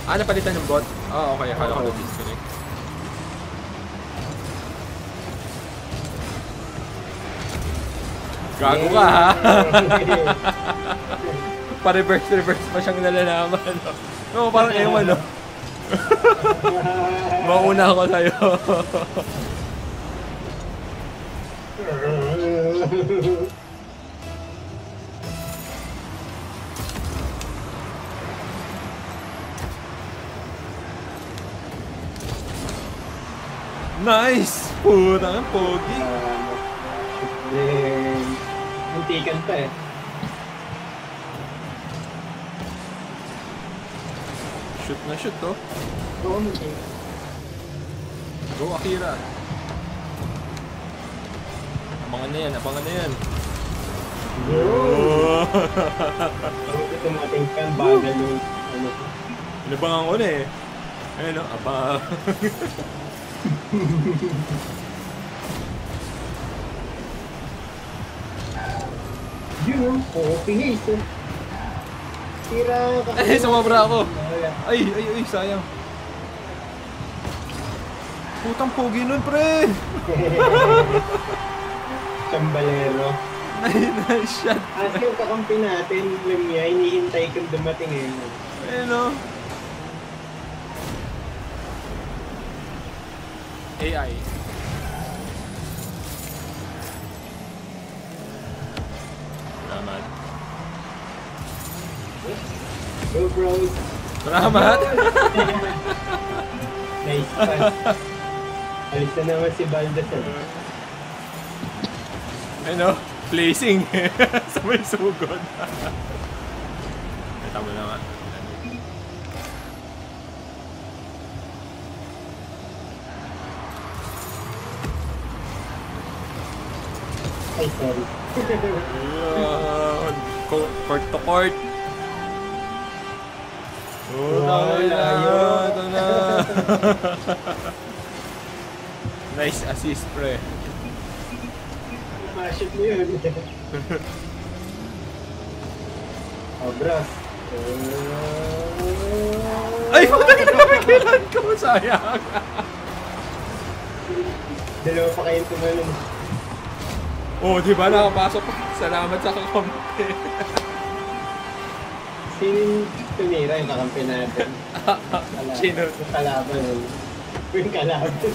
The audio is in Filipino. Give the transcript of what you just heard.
Ah, napalitan ng bot? Ah, okay. Akala ko na-disconnect. Gago ka, ha? Pa-reverse pa siyang nalalaman. No, parang ewan, no? Mauna ako sa'yo. Nice! Putang pogi. Antikan pa eh. Shoot na shoot, to. Oo, Go, Akira. Abangan na yan, abangan na yan. Buti tumating ka, bagal yung ano. Inabangan ko na eh. Ayun, no? Abang. Yun, pingis. Tira ka. Ay, sumabra ako. Ay, sayang. Putang pogi nun, pre. Chambalero. Nice shot. As yung kakampi natin, Lumia, hinihintay kang dumating eh. Ayun, no? AI. Salamat. Go, bros. Salamat. Nice pass. Alis na naman si Baldas. Ano? Placing. Sa may sugod. Tama naman. Ay, sorry. Court to court. Wow, layo. Ito na. Nice assist, pre. Ma-shoot mo yun. Bros. Ay, putang ina, napigilan ko. Sayang. Dalawa pa kayong tumalong. Oh, di ba nakapasok? Salamat sa kakampi. Sino yung tumira yung kakampi natin? Sino? Yung kalaban. Yung kalaban.